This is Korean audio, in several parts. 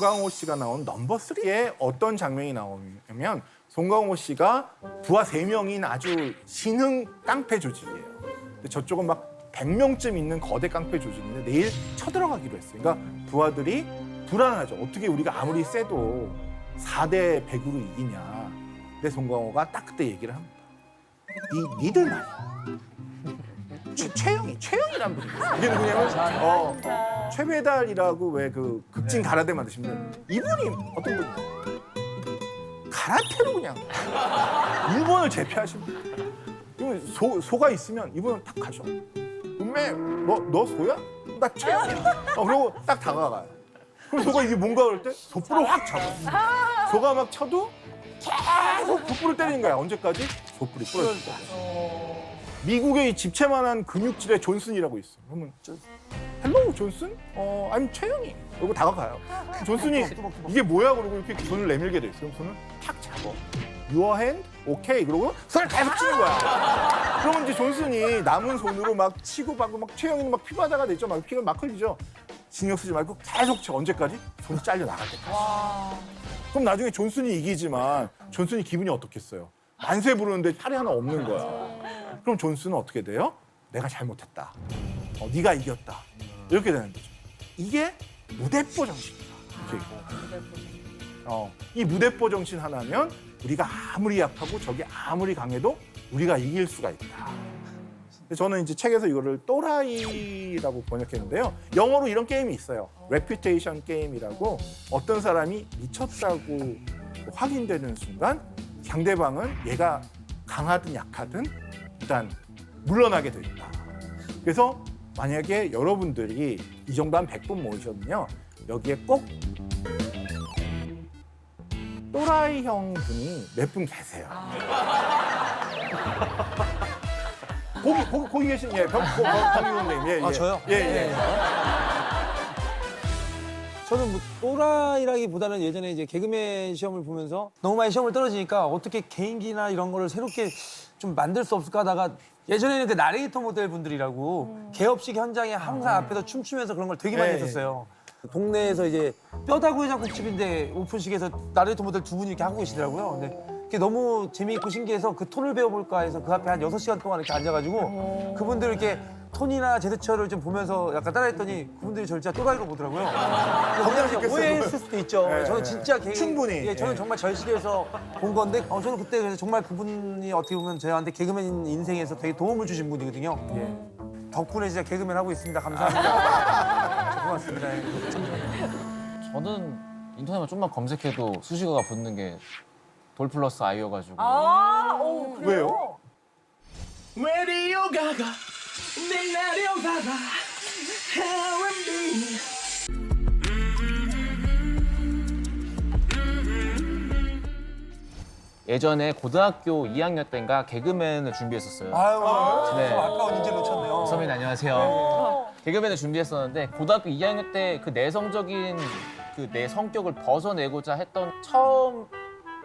송강호 씨가 나온 넘버 3에 어떤 장면이 나오냐면 송강호 씨가 부하 3명인 아주 신흥 깡패 조직이에요. 근데 저쪽은 막 100명쯤 있는 거대 깡패 조직인데 내일 쳐들어가기로 했어요. 그러니까 부하들이 불안하죠. 어떻게 우리가 아무리 세도 4대 100으로 이기냐. 근데 송강호가 딱 그때 얘기를 합니다. 니들 말이야. 최영이란 분이 있어요. 이게 누구냐면 최배달이라고 왜 그 극진 가라데 만드신 분. 이분이 어떤 분이냐. 가라테로 그냥 일본을 제패하신 분. 이분 소가 있으면 이분은 딱 가셔. 은매 너 소야? 나 최영이야. 그리고 딱 다가가요. 그럼 소가 이게 뭔가 그럴 때 솥불을 확 잡아. 소가 막 쳐도 계속 솥불을 때리는 거야. 언제까지? 솥불이 부러질 거야. 미국의 이 집채만한 근육질의 존슨이라고 있어. 그러면 헬로우 존슨? I'm 최영이. 그리고 다가가요. 존슨이 이게 뭐야? 그러고 이렇게 손을 내밀게 돼 있어요. 손을 탁 잡아. Your hand? 오케이. 그러고 손을 계속 치는 거야. 그러면 이제 존슨이 남은 손으로 막 치고 받고 막 최영이는 막 피바다가 됐죠. 막 피가 막 흘리죠. 신경 쓰지 말고 계속 쳐. 언제까지? 손이 잘려 나갈 때까지. 그럼 나중에 존슨이 이기지만 존슨이 기분이 어떻겠어요? 만세 부르는데 팔이 하나 없는 거야. 그럼 존슨은 어떻게 돼요? 내가 잘못했다. 네가 이겼다. 이렇게 되는 거죠. 이게 무대뽀 정신이다. 이 무대뽀 정신 하나면 우리가 아무리 약하고 적이 아무리 강해도 우리가 이길 수가 있다. 저는 이제 책에서 이거를 또라이라고 번역했는데요. 영어로 이런 게임이 있어요. 레퓨테이션 게임이라고 어떤 사람이 미쳤다고 확인되는 순간 상대방은 얘가 강하든 약하든 일단 물러나게 돼 있다. 그래서 만약에 여러분들이 이 정도 한 100분 모이셨면요. 여기에 꼭 또라이형 분이 몇 분 계세요. 거기 계신 병의원님. 예. 저요? 예. 저는 뭐 또라이라기보다는 예전에 이제 개그맨 시험을 보면서 너무 많이 시험을 떨어지니까 어떻게 개인기나 이런 거를 새롭게 좀 만들 수 없을까 하다가 예전에는 그 나레이터 모델 분들이라고 개업식 현장에 항상 앞에서 춤추면서 그런 걸 되게 많이 했었어요. 동네에서 이제 뼈다구 해장국집인데 오픈식에서 나레이터 모델 두 분이 이렇게 하고 계시더라고요. 근데 그게 너무 재미있고 신기해서 그 톤을 배워볼까 해서 그 앞에 한 6시간 동안 이렇게 앉아가지고 그분들 이렇게 톤이나 제스처를 좀 보면서 약간 따라했더니 그분들이 저를 진짜 또라이로 보더라고요. 거기서 오해했을 수도 있죠. 저는 진짜 충분히. 예, 저는 정말 절실해서 본 건데 저는 그때 그래서 정말 그분이 어떻게 보면 저한테 개그맨 인생에서 되게 도움을 주신 분이거든요. 덕분에 진짜 개그맨 하고 있습니다. 감사합니다. 고맙습니다. 예. 저는 인터넷만 좀만 검색해도 수식어가 붙는 게 돌 플러스 아이여가지고 왜요? Radio Gaga, 내 내려가봐, R&B. 예전에 고등학교 2학년 때인가 개그맨을 준비했었어요. 아유, 네. 아까운 인재 놓쳤네요. 선배님 안녕하세요. 개그맨을 준비했었는데 고등학교 2학년 때 그 내성적인 그 내 성격을 벗어내고자 했던 처음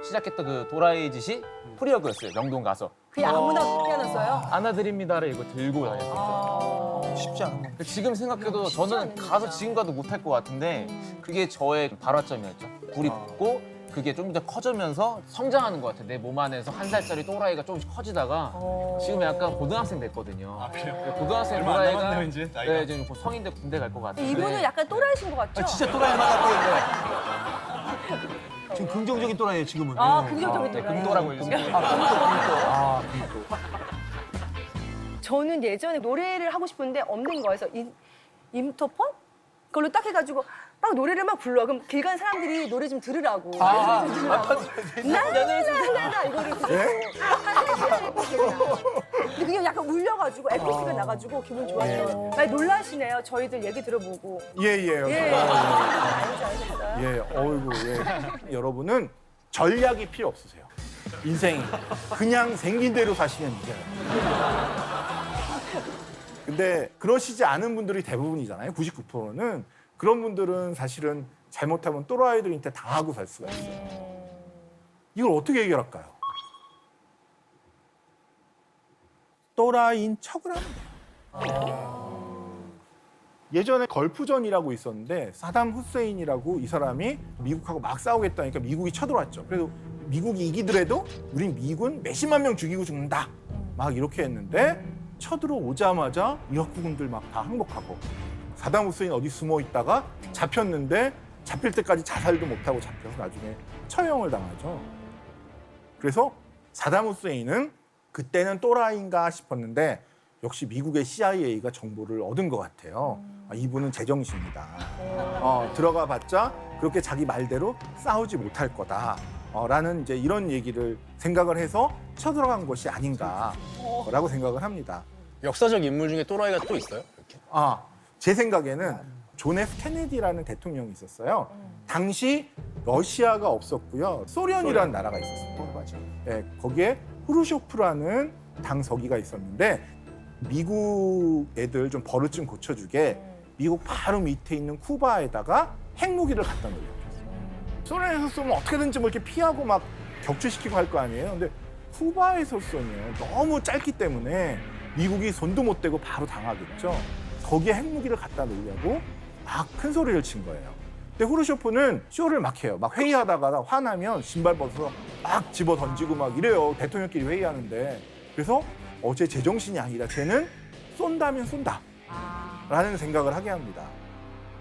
시작했던 그 도라이 짓이 프리어그였어요. 명동 가서. 그냥 아무나 피아노어요? 안아드립니다를 이거 들고 다녔었어요. 쉽지 않은 거. 지금 생각해도 저는 가서 지금 가도 못할 것 같은데 그게 저의 발화점이었죠. 불이 붙고 그게 좀 더 커지면서 성장하는 것 같아요. 내 몸 안에서 1살짜리 또라이가 조금씩 커지다가 지금 약간 고등학생 됐거든요. 아, 그래요? 고등학생 또라이가 네, 이제 성인 돼 군대 갈 것 같아요. 이분은 약간 또라이신 것 같죠? 진짜 또라이 하나 갖고 있는데. 지금 긍정적인 또라이예요, 지금은. 긍정적인 네, 또라이. 금도라고 해주세요. 저는 예전에 노래를 하고 싶은데 없는 거여서 인터폰? 그걸로 딱 해가지고 막 노래를 막 불러. 그럼 길 가는 사람들이 노래 좀 들으라고. 노래 좀 들으라고. 나나나나 이거를 듣고. 근데 그게 약간 울려가지고 에피스가 나가지고 기분 좋았어요. 많이 놀라시네요. 저희들 얘기 들어보고. 예. 알죠. 어이구, 여러분은 전략이 필요 없으세요. 인생이. 그냥 생긴 대로 사시면 이겨요. 근데 그러시지 않은 분들이 대부분이잖아요. 99%는. 그런 분들은 사실은 잘못하면 또라이들한테 당하고 살 수가 있어요. 이걸 어떻게 해결할까요? 또라이인 척을 하면 돼요. 예전에 걸프전이라고 있었는데 사담 후세인이라고 이 사람이 미국하고 막 싸우겠다니까 미국이 쳐들어왔죠. 그래서 미국이 이기더라도 우린 미군 몇십만 명 죽이고 죽는다. 막 이렇게 했는데 쳐들어오자마자 이라크군들 막 다 항복하고 사담 후세인 어디 숨어 있다가 잡혔는데 잡힐 때까지 자살도 못하고 잡혀서 나중에 처형을 당하죠. 그래서 사담 후세인은 그때는 또라이인가 싶었는데 역시 미국의 CIA가 정보를 얻은 것 같아요. 아, 이분은 제정신이다. 들어가 봤자 그렇게 자기 말대로 싸우지 못할 거다. 라는 이제 이런 얘기를 생각을 해서 쳐들어간 것이 아닌가라고 생각을 합니다. 역사적 인물 중에 또라이가 또 있어요? 이렇게? 제 생각에는 존 F 케네디라는 대통령이 있었어요. 당시 러시아가 없었고요. 소련이라는 나라가 있었어요. 맞아. 네, 거기에 후르쇼프라는 당서기가 있었는데 미국 애들 좀 버릇 좀 고쳐주게 미국 바로 밑에 있는 쿠바에다가 핵무기를 갖다 놓으려고 했어요. 소련에서 쏘면 어떻게든지 뭐 이렇게 피하고 막 격추시키고 할 거 아니에요. 근데 쿠바에서 쏘면 너무 짧기 때문에 미국이 손도 못 대고 바로 당하겠죠. 거기에 핵무기를 갖다 놓으려고 막 큰 소리를 친 거예요. 근데 후르쇼프는 쇼를 막 해요. 막 회의하다가 화나면 신발 벗어서 막 집어 던지고 막 이래요. 대통령끼리 회의하는데. 그래서 어제 제정신이 아니다. 쟤는 쏜다면 쏜다. 라는 생각을 하게 합니다.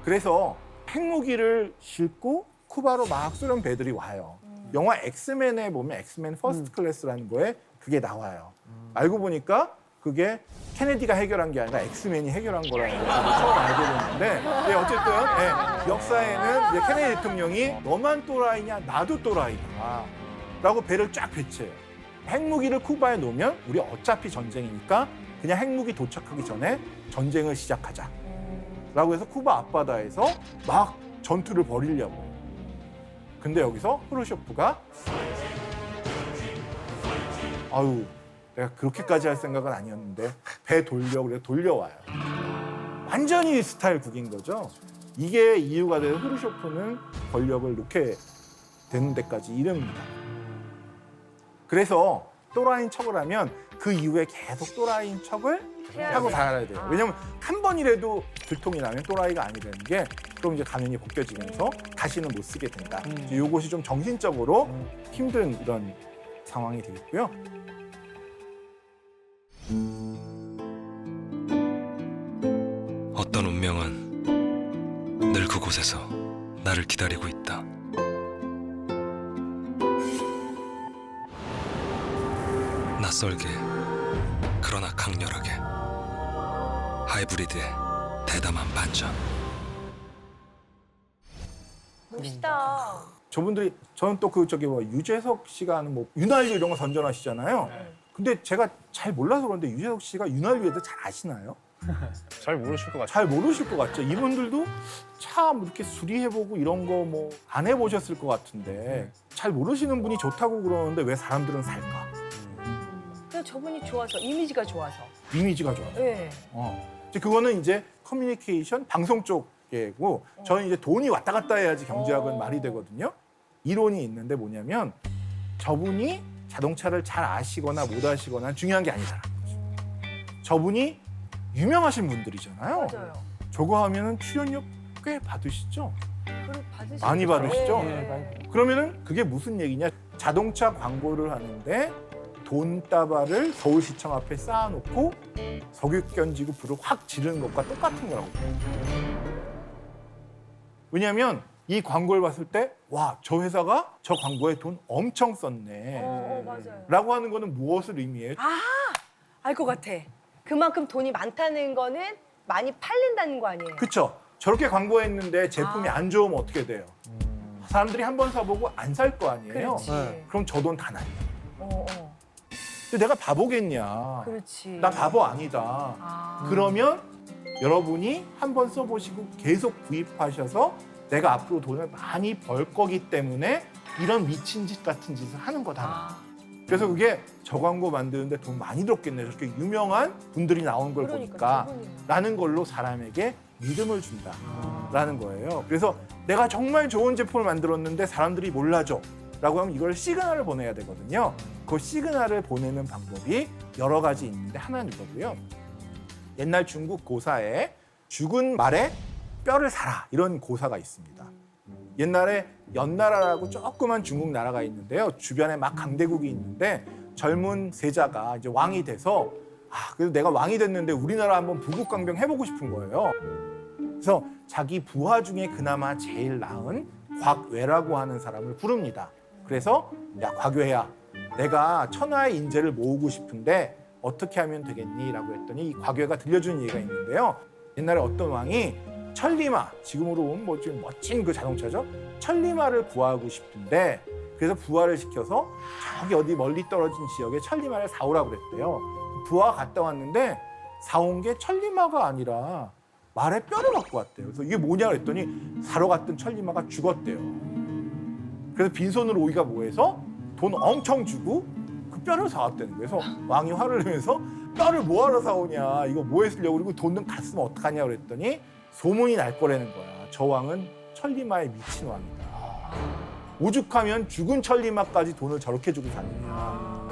그래서 핵무기를 싣고 쿠바로 막 소련 배들이 와요. 영화 엑스맨에 보면 엑스맨 퍼스트 클래스라는 거에 그게 나와요. 알고 보니까 그게 케네디가 해결한 게 아니라 엑스맨이 해결한 거라는 걸 처음 알게 됐는데 어쨌든 역사에는 이제 케네디 대통령이 너만 또라이냐 나도 또라이다 라고 배를 쫙 배치해요. 핵무기를 쿠바에 놓으면 우리 어차피 전쟁이니까 그냥 핵무기 도착하기 전에 전쟁을 시작하자 라고 해서 쿠바 앞바다에서 막 전투를 벌이려고 해요. 근데 여기서 후르쇼프가 아유 내가 그렇게까지 할 생각은 아니었는데 배 돌려 그래 돌려와요. 완전히 스타일 국인 거죠. 이게 이유가 돼서 후르쇼프는 권력을 놓게 되는 데까지 이릅니다. 그래서 또라이인 척을 하면 그 이후에 계속 또라이인 척을 하고 살아야 돼요. 왜냐면 한 번이라도 들통이 나면 또라이가 아니라는 게 그럼 이제 가면이 벗겨지면서 다시는 못 쓰게 된다. 이것이 좀 정신적으로 힘든 이런 상황이 되겠고요. 어떤 운명은 늘 그곳에서 나를 기다리고 있다. 낯설게 그러나 강렬하게 하이브리드의 대담한 반전. 멋있다. 저분들이 저는 또 그 저기 뭐 유재석 씨가 하는 뭐 윤활유 이런 거 선전하시잖아요. 근데 제가 잘 몰라서 그런데 유재석 씨가 윤활유에 대해 잘 아시나요? 잘 모르실 것 같아요. 잘 모르실 것 같죠. 이분들도 참 이렇게 수리해보고 이런 거 뭐 안 해보셨을 것 같은데 잘 모르시는 분이 좋다고 그러는데 왜 사람들은 살까? 근데 저분이 좋아서 이미지가 좋아서. 이미지가 좋아요. 네. 이제 그거는 이제 커뮤니케이션 방송 쪽이고 저는 이제 돈이 왔다 갔다 해야지 경제학은 말이 되거든요. 이론이 있는데 뭐냐면 저분이 자동차를 잘 아시거나 못 아시거나 중요한 게 아니잖아. 저분이 유명하신 분들이잖아요. 맞아요. 저거 하면은 출연료 꽤 받으시죠? 그걸 받으시죠? 많이 받으시죠? 네. 그러면은 그게 무슨 얘기냐? 자동차 광고를 하는데 돈다발을 서울시청 앞에 쌓아놓고 석유견지구 불을 확 지르는 것과 똑같은 거라고. 왜냐하면 이 광고를 봤을 때 와, 저 회사가 저 광고에 돈 엄청 썼네 맞아요. 라고 하는 거는 무엇을 의미해요? 알 것 같아. 그만큼 돈이 많다는 거는 많이 팔린다는 거 아니에요? 그쵸? 저렇게 광고했는데 제품이 안 좋으면 어떻게 돼요? 사람들이 한 번 사보고 안 살 거 아니에요? 그렇지. 그럼 저 돈 다 날려. 어. 근데 내가 바보겠냐? 그렇지. 나 바보 아니다. 그러면 여러분이 한 번 써보시고 계속 구입하셔서 내가 앞으로 돈을 많이 벌 거기 때문에 이런 미친 짓 같은 짓을 하는 거다. 그래서 그게 저 광고 만드는데 돈 많이 들었겠네. 저렇게 유명한 분들이 나오는 걸 보니까 라는 걸로 사람에게 믿음을 준다라는 거예요. 그래서 내가 정말 좋은 제품을 만들었는데 사람들이 몰라줘 라고 하면 이걸 시그널을 보내야 되거든요. 그 시그널을 보내는 방법이 여러 가지 있는데 하나는 이거고요. 옛날 중국 고사에 죽은 말에 뼈를 사라 이런 고사가 있습니다. 옛날에 연나라라고 조그만 중국 나라가 있는데요. 주변에 막 강대국이 있는데 젊은 세자가 이제 왕이 돼서 그래도 내가 왕이 됐는데 우리나라 한번 부국강병 해보고 싶은 거예요. 그래서 자기 부하 중에 그나마 제일 나은 곽외라고 하는 사람을 부릅니다. 그래서 야 곽외야, 내가 천하의 인재를 모으고 싶은데 어떻게 하면 되겠니? 라고 했더니 이 곽외가 들려주는 얘기가 있는데요. 옛날에 어떤 왕이 천리마, 지금으로 보면 뭐 좀 멋진 그 자동차죠. 천리마를 구하고 싶은데 그래서 부하를 시켜서 저기 어디 멀리 떨어진 지역에 천리마를 사오라고 그랬대요. 부하가 갔다 왔는데 사온 게 천리마가 아니라 말의 뼈를 갖고 왔대요. 그래서 이게 뭐냐 그랬더니 사러 갔던 천리마가 죽었대요. 그래서 빈손으로 오기가 뭐해서 돈 엄청 주고 그 뼈를 사왔다는 거예요. 그래서 왕이 화를 내면서 뼈를 뭐하러 사오냐, 이거 뭐에 쓰려고, 그리고 돈 다 쓰면 어떡하냐 그랬더니 소문이 날 거라는 거야. 저 왕은 천리마에 미친 왕이다. 오죽하면 죽은 천리마까지 돈을 저렇게 주고 사느냐.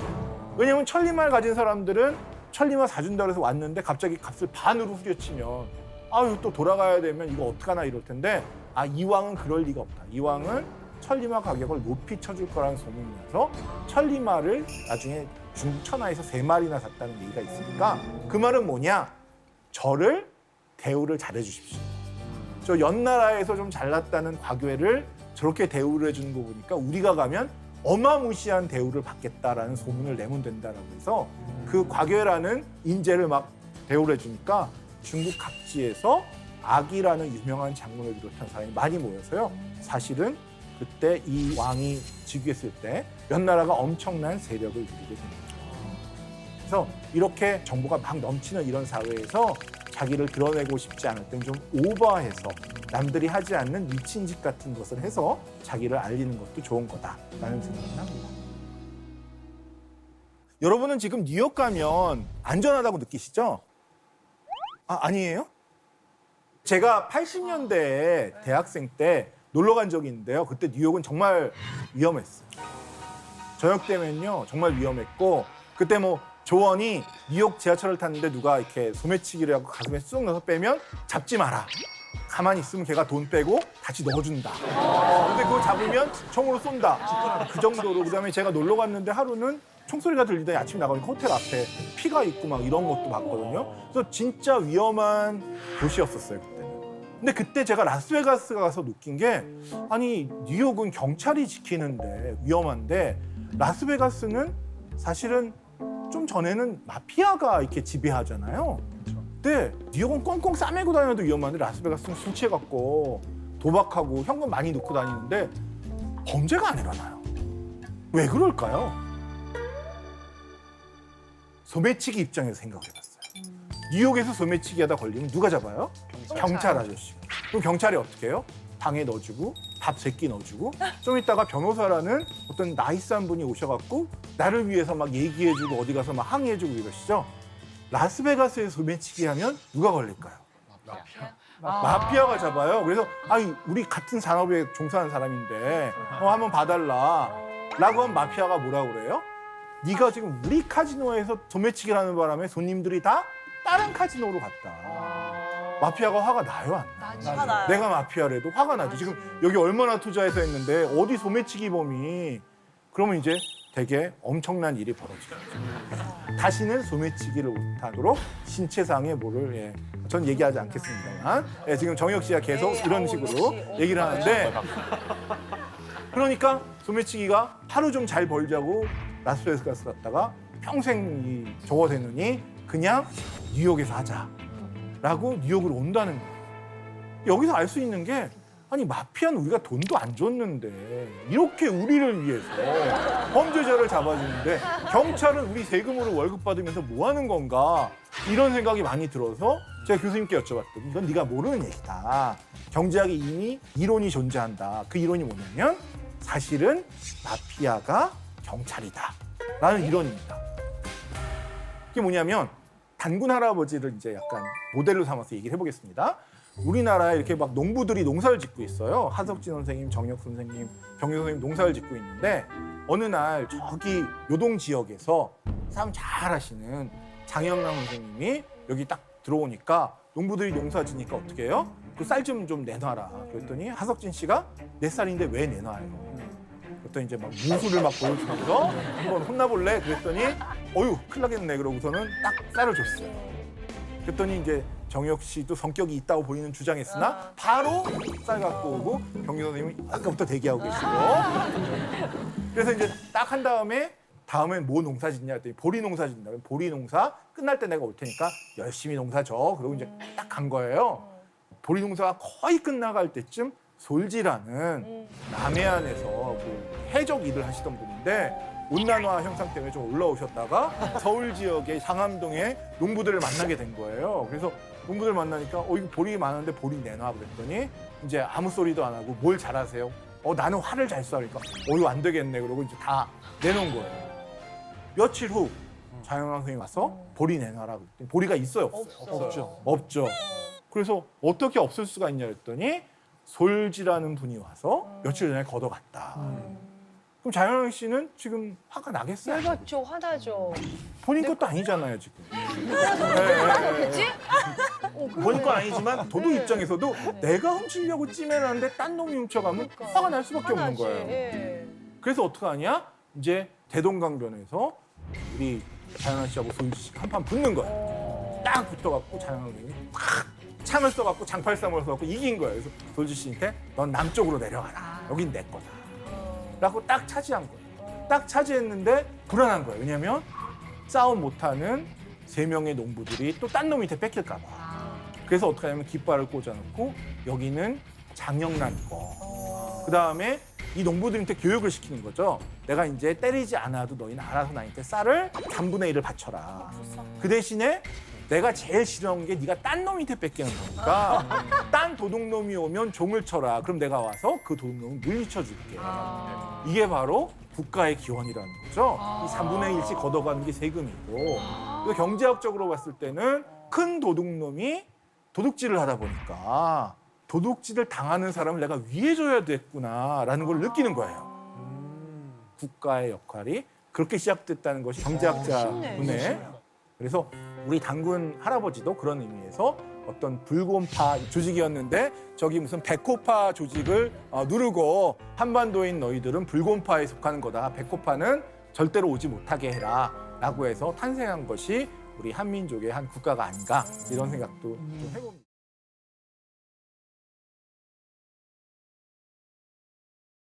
왜냐면 천리마를 가진 사람들은 천리마 사준다고 해서 왔는데 갑자기 값을 반으로 후려치면 아유 또 돌아가야 되면 이거 어떡하나 이럴 텐데 이 왕은 그럴 리가 없다. 이 왕은 천리마 가격을 높이 쳐줄 거라는 소문이 나서 천리마를 나중에 중국 천하에서 3마리나 샀다는 얘기가 있으니까 그 말은 뭐냐? 저를 대우를 잘해 주십시오. 저 연나라에서 좀 잘났다는 곽외를 저렇게 대우를 해주는 거 보니까 우리가 가면 어마무시한 대우를 받겠다라는 소문을 내면 된다라고 해서 그 곽외라는 인재를 막 대우를 해주니까 중국 각지에서 악이라는 유명한 장군을 비롯한 사람이 많이 모여서요. 사실은 그때 이 왕이 즉위했을 때 연나라가 엄청난 세력을 누리게 됩니다. 그래서 이렇게 정보가 막 넘치는 이런 사회에서 자기를 드러내고 싶지 않을 땐 좀 오버해서 남들이 하지 않는 미친 짓 같은 것을 해서 자기를 알리는 것도 좋은 거다라는 생각을 합니다. 여러분은 지금 뉴욕 가면 안전하다고 느끼시죠? 아니에요? 제가 80년대에 대학생 때 놀러 간 적이 있는데요. 그때 뉴욕은 정말 위험했어요. 저녁 때면요 정말 위험했고 그때 뭐 조언이 뉴욕 지하철을 탔는데 누가 이렇게 소매치기를 하고 가슴에 쑥 넣어서 빼면 잡지 마라. 가만히 있으면 걔가 돈 빼고 다시 넣어준다. 근데 그거 잡으면 총으로 쏜다. 그 정도로. 그다음에 제가 놀러 갔는데 하루는 총소리가 들리더니 아침에 나가니까 호텔 앞에 피가 있고 막 이런 것도 봤거든요. 그래서 진짜 위험한 도시였었어요 그때는. 근데 그때 제가 라스베가스 가서 느낀 게 아니 뉴욕은 경찰이 지키는데 위험한데 라스베가스는 사실은 좀 전에는 마피아가 이렇게 지배하잖아요. 근데 뉴욕은 꽁꽁 싸매고 다녀도 위험한데 라스베가스는 술 취해갖고 도박하고 현금 많이 넣고 다니는데 범죄가 안 일어나요. 왜 그럴까요? 소매치기 입장에서 생각해봤어요. 뉴욕에서 소매치기 하다 걸리면 누가 잡아요? 경찰 아저씨가. 그럼 경찰이 어떻게 해요? 방에 넣어주고 밥 3끼 넣어주고 좀 이따가 변호사라는 어떤 나이스한 분이 오셔갖고 나를 위해서 막 얘기해주고 어디 가서 막 항의해주고 이러시죠. 라스베가스에 소매치기 하면 누가 걸릴까요? 마피아가 잡아요. 그래서 우리 같은 산업에 종사하는 사람인데 한번 봐달라 라고 하면 마피아가 뭐라고 그래요? 네가 지금 우리 카지노에서 소매치기를 하는 바람에 손님들이 다 다른 카지노로 갔다. 마피아가 화가 나요, 안 나요? 화가 나요. 내가 마피아라도 화가 나죠. 지금 여기 얼마나 투자해서 했는데 어디 소매치기 범이 그러면 이제 되게 엄청난 일이 벌어지죠. 다시는 소매치기를 못하도록 신체상의 뭐를 전 얘기하지 않겠습니다만 지금 정혁 씨가 계속 이런 식으로 얘기를 하는데 그러니까 소매치기가 하루 좀 잘 벌자고 라스베가스 갔다가 평생 저거 되느니 그냥 뉴욕에서 하자라고 뉴욕으로 온다는 거예요. 여기서 알 수 있는 게 아니 마피아는 우리가 돈도 안 줬는데 이렇게 우리를 위해서 범죄자를 잡아주는데 경찰은 우리 세금으로 월급 받으면서 뭐 하는 건가 이런 생각이 많이 들어서 제가 교수님께 여쭤봤더니 이건 네가 모르는 얘기다. 경제학에 이미 이론이 존재한다. 그 이론이 뭐냐면 사실은 마피아가 경찰이다 라는 이론입니다. 그게 뭐냐면 단군 할아버지를 이제 약간 모델로 삼아서 얘기를 해보겠습니다. 우리나라에 이렇게 막 농부들이 농사를 짓고 있어요. 하석진 선생님, 정혁 선생님, 병유 선생님 농사를 짓고 있는데 어느 날 저기 요동 지역에서 사람 잘 하시는 장영남 선생님이 여기 딱 들어오니까 농부들이 농사 지니까 어떻게 해요? 그 쌀 좀 내놔라. 그랬더니 하석진 씨가 내 쌀인데 왜 내놔요? 그랬더니 이제 막 무술을 막 보여주면서 한번 혼나볼래? 그랬더니 어휴 큰일 나겠네. 그러고서는 딱 쌀을 줬어요. 그랬더니 이제 정혁 씨도 성격이 있다고 보이는 주장했으나 바로 쌀 갖고 오고 병규 선생님이 아까부터 대기하고 계시고 그래서 이제 딱 한 다음엔 뭐 농사 짓냐 했더니 보리 농사 짓는다. 보리 농사 끝날 때 내가 올 테니까 열심히 농사 져. 그러고 이제 딱 간 거예요. 보리 농사가 거의 끝나갈 때쯤 솔지라는 남해안에서 그 해적 일을 하시던 분인데 온난화 현상 때문에 좀 올라오셨다가 서울 지역의 상암동에 농부들을 만나게 된 거예요. 그래서 농부들 만나니까 이거 보리 많은데 보리 내놔 그랬더니 이제 아무 소리도 안 하고 뭘 잘하세요? 나는 활을 잘 쏴. 그러니까 이거 안 되겠네. 그러고 이제 다 내놓은 거예요. 며칠 후 자영랑 선생님이 와서 보리 내놔라 그랬더니 보리가 있어요? 없어요? 없죠. 그래서 어떻게 없을 수가 있냐 그랬더니 솔지라는 분이 와서 며칠 전에 걷어갔다. 그럼 자영랑 씨는 지금 화가 나겠어요? 열받죠, 화나죠. 본인 것도 아니잖아요 지금. 그렇겠지? 본인 건 아니지만 도둑 입장에서도 내가 훔치려고 찜해놨는데 딴 놈이 훔쳐가면 화가 날 수밖에 없는 화나지. 거예요. 예. 그래서 어떡하냐? 이제 대동강변에서 우리 자영랑 씨하고 솔지 씨가 한판 붙는 거예요. 딱 붙어갖고 자영랑 선생님이 팍 창을 써갖고 장팔삼을 써갖고 이긴 거예요. 그래서 솔지 씨한테 넌 남쪽으로 내려가라. 여긴 내 거다. 라고 딱 차지한 거예요. 딱 차지했는데 불안한 거예요. 왜냐면 싸움 못하는 3명의 농부들이 또 딴 놈한테 뺏길까 봐. 그래서 어떻게 하냐면 깃발을 꽂아놓고 여기는 장영란 거. 그다음에 이 농부들한테 교육을 시키는 거죠. 내가 이제 때리지 않아도 너희는 알아서 나한테 쌀을 3분의 1을 바쳐라. 그 대신에 내가 제일 싫어하는 게 네가 딴 놈한테 뺏기는 거니까 딴 도둑놈이 오면 종을 쳐라. 그럼 내가 와서 그 도둑놈을 물리쳐줄게. 이게 바로 국가의 기원이라는 거죠. 이 3분의 1씩 걷어가는 게 세금이고. 그래서 경제학적으로 봤을 때는 큰 도둑놈이 도둑질을 하다 보니까 도둑질을 당하는 사람을 내가 위해줘야 됐구나라는 걸 느끼는 거예요. 국가의 역할이 그렇게 시작됐다는 것이 경제학자 분의. 그래서 우리 당군 할아버지도 그런 의미에서 어떤 불곰파 조직이었는데 저기 무슨 백호파 조직을 누르고 한반도인 너희들은 불곰파에 속하는 거다. 백호파는 절대로 오지 못하게 해라. 라고 해서 탄생한 것이 우리 한민족의 한 국가가 아닌가 이런 생각도 좀 해봅니다.